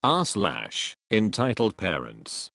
Entitled parents.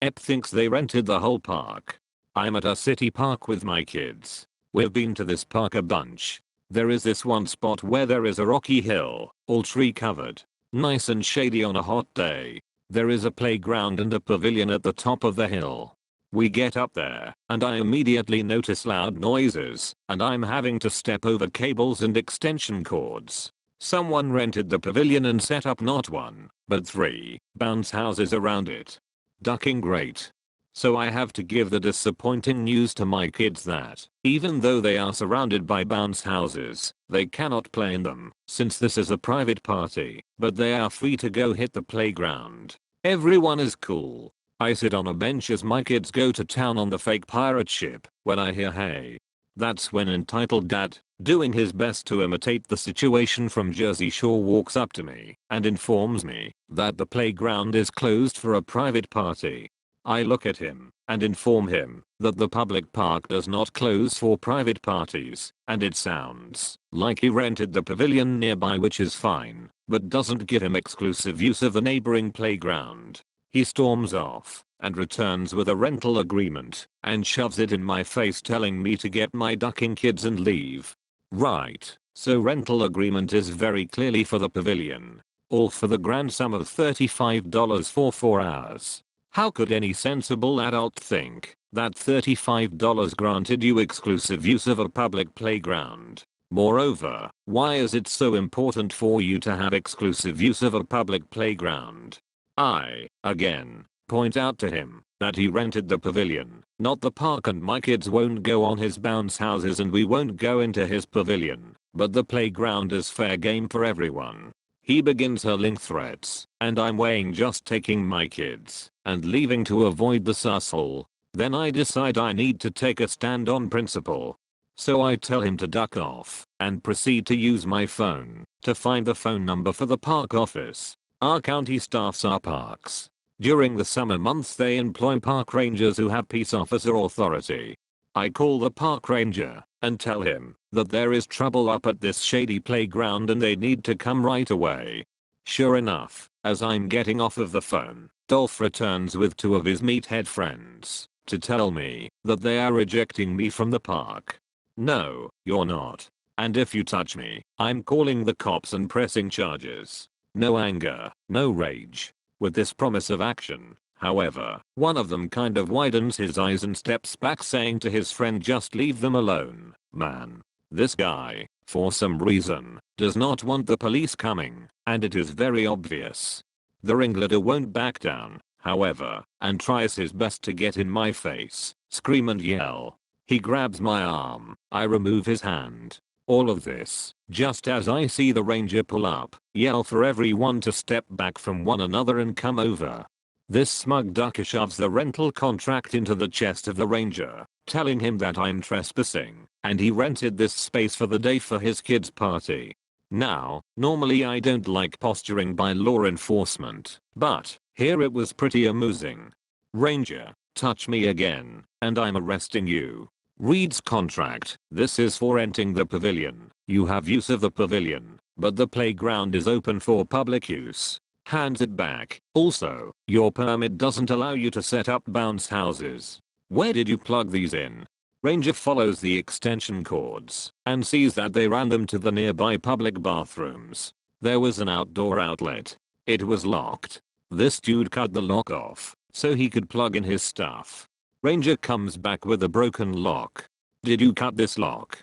Ep thinks they rented the whole park. I'm at a city park with my kids. We've been to this park a bunch. There is this one spot where there is a rocky hill, all tree covered. Nice and shady on a hot day. There is a playground and a pavilion at the top of the hill. We get up there, and I immediately notice loud noises, and I'm having to step over cables and extension cords. Someone rented the pavilion and set up not one, but 3 bounce houses around it. Ducking great. So I have to give the disappointing news to my kids that, even though they are surrounded by bounce houses, they cannot play in them, since this is a private party, but they are free to go hit the playground. Everyone is cool. I sit on a bench as my kids go to town on the fake pirate ship, when I hear hey. That's when entitled dad, doing his best to imitate the situation from Jersey Shore, walks up to me and informs me that the playground is closed for a private party. I look at him and inform him that the public park does not close for private parties, and it sounds like he rented the pavilion nearby, which is fine, but doesn't give him exclusive use of the neighboring playground. He storms off and returns with a rental agreement and shoves it in my face, telling me to get my ducking kids and leave. Right, so rental agreement is very clearly for the pavilion. All for the grand sum of $35 for 4 hours. How could any sensible adult think that $35 granted you exclusive use of a public playground? Moreover, why is it so important for you to have exclusive use of a public playground? I, again, point out to him that he rented the pavilion, not the park, and my kids won't go on his bounce houses and we won't go into his pavilion, but the playground is fair game for everyone. He begins hurling threats, and I'm weighing just taking my kids and leaving to avoid the tussle. Then I decide I need to take a stand on principle. So I tell him to duck off and proceed to use my phone to find the phone number for the park office. Our county staffs our parks. During the summer months they employ park rangers who have peace officer authority. I call the park ranger and tell him that there is trouble up at this shady playground and they need to come right away. Sure enough, as I'm getting off of the phone, Dolph returns with 2 of his meathead friends to tell me that they are ejecting me from the park. No, you're not. And if you touch me, I'm calling the cops and pressing charges. No anger, no rage. With this promise of action, however, one of them kind of widens his eyes and steps back, saying to his friend, just leave them alone, man. This guy, for some reason, does not want the police coming, and it is very obvious. The ringleader won't back down, however, and tries his best to get in my face, scream and yell. He grabs my arm, I remove his hand. All of this, just as I see the ranger pull up, yell for everyone to step back from one another and come over. This smug ducker shoves the rental contract into the chest of the ranger, telling him that I'm trespassing, and he rented this space for the day for his kid's party. Now, normally I don't like posturing by law enforcement, but here it was pretty amusing. Ranger, touch me again, and I'm arresting you. Reads contract, this is for renting the pavilion. You have use of the pavilion, but the playground is open for public use. Hands it back. Also, your permit doesn't allow you to set up bounce houses. Where did you plug these in? Ranger follows the extension cords and sees that they ran them to the nearby public bathrooms. There was an outdoor outlet. It was locked. This dude cut the lock off so he could plug in his stuff. Ranger comes back with a broken lock. Did you cut this lock?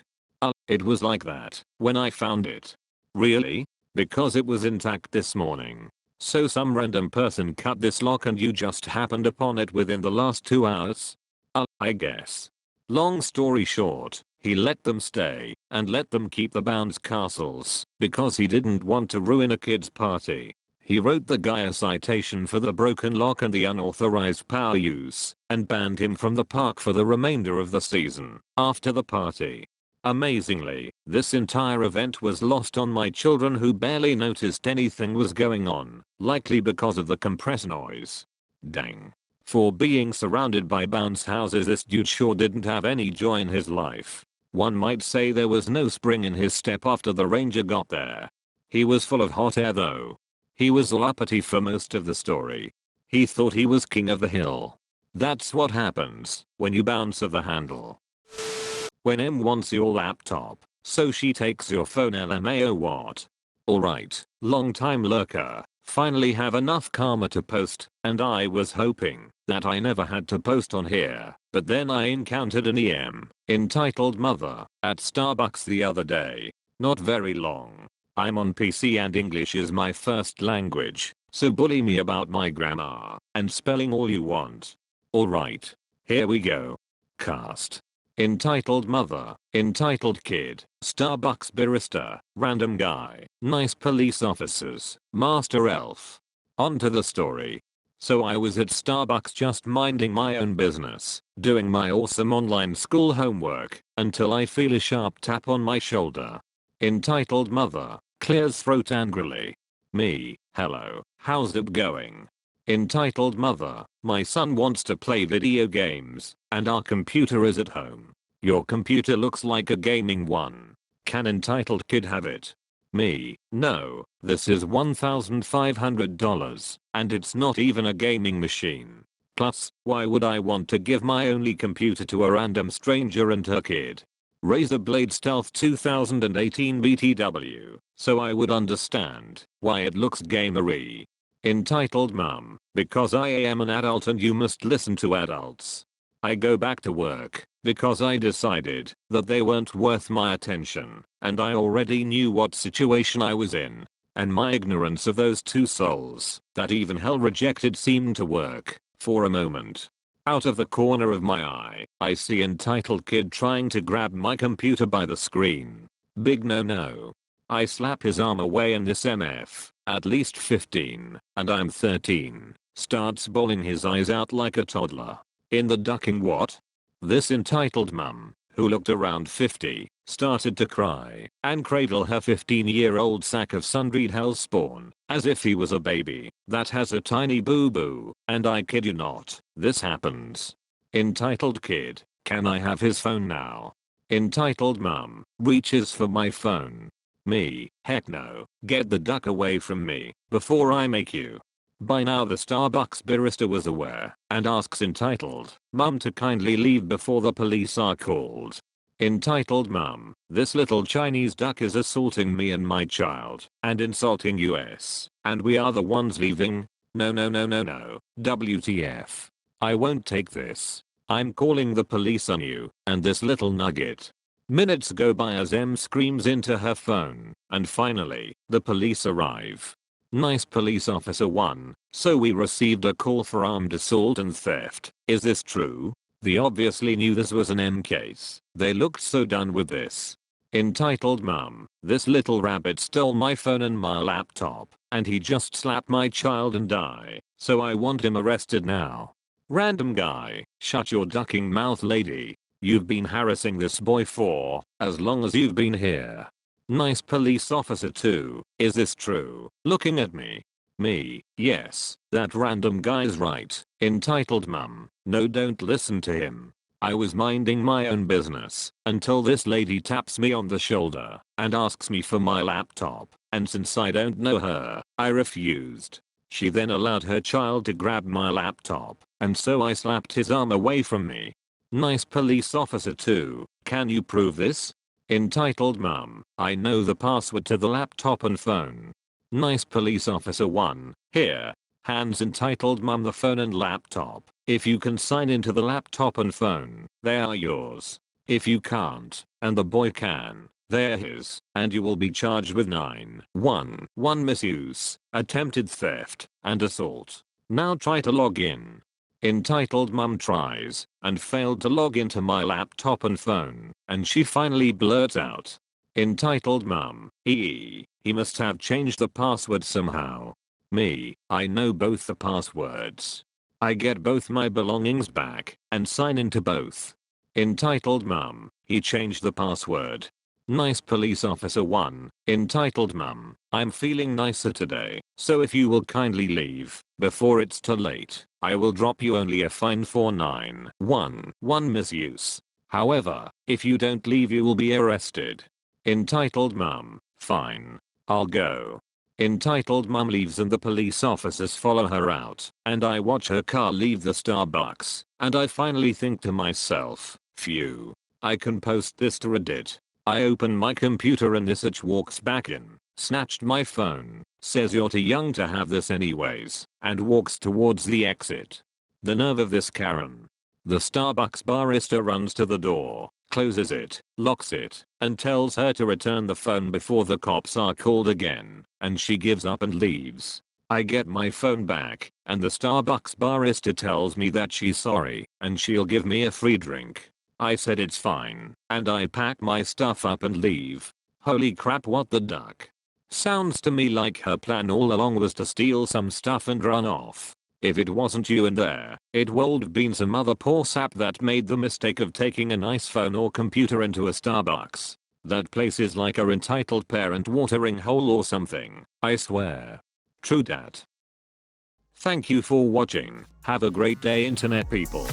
It was like that when I found it. Really? Because it was intact this morning. So some random person cut this lock and you just happened upon it within the last 2 hours? I guess. Long story short, he let them stay and let them keep the bounce castles because he didn't want to ruin a kid's party. He wrote the guy a citation for the broken lock and the unauthorized power use and banned him from the park for the remainder of the season after the party. Amazingly, this entire event was lost on my children, who barely noticed anything was going on, likely because of the compressed noise. Dang. For being surrounded by bounce houses, this dude sure didn't have any joy in his life. One might say there was no spring in his step after the ranger got there. He was full of hot air though. He was all uppity for most of the story. He thought he was king of the hill. That's what happens when you bounce off the handle. When M wants your laptop, so she takes your phone. LMAO what? Alright, long time lurker, finally have enough karma to post, and I was hoping that I never had to post on here, but then I encountered an EM entitled Mother at Starbucks the other day. Not very long. I'm on PC and English is my first language, so bully me about my grammar and spelling all you want. Alright. Here we go. Cast. Entitled Mother, entitled Kid, Starbucks barista, random guy, nice police officers, Master Elf. On to the story. So I was at Starbucks just minding my own business, doing my awesome online school homework, until I feel a sharp tap on my shoulder. Entitled Mother, clears throat angrily. Me, hello, how's it going? Entitled Mother, my son wants to play video games, and our computer is at home. Your computer looks like a gaming one. Can entitled kid have it? Me, no, this is $1,500, and it's not even a gaming machine. Plus, why would I want to give my only computer to a random stranger and her kid? Razer Blade Stealth 2018 BTW, so I would understand why it looks gamery. Entitled Mum, because I am an adult and you must listen to adults. I go back to work because I decided that they weren't worth my attention, and I already knew what situation I was in. And my ignorance of those two souls that even hell rejected seemed to work for a moment. Out of the corner of my eye, I see entitled kid trying to grab my computer by the screen. Big no. I slap his arm away and this MF, at least 15, and I'm 13, starts bawling his eyes out like a toddler. In the ducking what? This entitled mum, who looked around 50, started to cry and cradle her 15-year-old sack of sundry hell spawn, as if he was a baby that has a tiny boo-boo, and I kid you not, this happens. Entitled kid, can I have his phone now? Entitled mum, reaches for my phone. Me, heck no, get the duck away from me, before I make you. By now the Starbucks barista was aware, and asks entitled mum to kindly leave before the police are called. Entitled mum, this little Chinese duck is assaulting me and my child, and insulting us, and we are the ones leaving? No. WTF. I won't take this. I'm calling the police on you, and this little nugget. Minutes go by as M screams into her phone, and finally, the police arrive. Nice police officer 1, so we received a call for armed assault and theft. Is this true? They obviously knew this was an M case. They looked so done with this. Entitled mum, this little rabbit stole my phone and my laptop, and he just slapped my child and I, so I want him arrested now. Random guy, shut your ducking mouth lady. You've been harassing this boy for as long as you've been here. Nice police officer 2, is this true? Looking at me. Me, yes, that random guy's right. Entitled mum, no don't listen to him. I was minding my own business until this lady taps me on the shoulder and asks me for my laptop, and since I don't know her, I refused. She then allowed her child to grab my laptop, and so I slapped his arm away from me. Nice police officer 2, can you prove this? Entitled mum, I know the password to the laptop and phone. Nice police officer 1, here. Hands entitled mum the phone and laptop. If you can sign into the laptop and phone, they are yours. If you can't, and the boy can, they're his, and you will be charged with 911 misuse, attempted theft, and assault. Now try to log in. Entitled mum tries, and failed to log into my laptop and phone, and she finally blurts out. Entitled mum, he must have changed the password somehow. Me, I know both the passwords. I get both my belongings back, and sign into both. Entitled mum, he changed the password. Nice police officer 1, entitled mum, I'm feeling nicer today, so if you will kindly leave, before it's too late, I will drop you only a fine for 911 misuse. However, if you don't leave you will be arrested. Entitled mum, fine. I'll go. Entitled Mum leaves and the police officers follow her out, and I watch her car leave the Starbucks, and I finally think to myself, phew. I can post this to Reddit. I open my computer and this itch walks back in, snatched my phone, says you're too young to have this anyways, and walks towards the exit. The nerve of this Karen. The Starbucks barista runs to the door, closes it, locks it, and tells her to return the phone before the cops are called again, and she gives up and leaves. I get my phone back, and the Starbucks barista tells me that she's sorry, and she'll give me a free drink. I said it's fine, and I pack my stuff up and leave. Holy crap, what the duck? Sounds to me like her plan all along was to steal some stuff and run off. If it wasn't you in there, it would have been some other poor sap that made the mistake of taking a nice phone or computer into a Starbucks. That place is like a entitled parent watering hole or something, I swear. True dat. Thank you for watching. Have a great day internet people.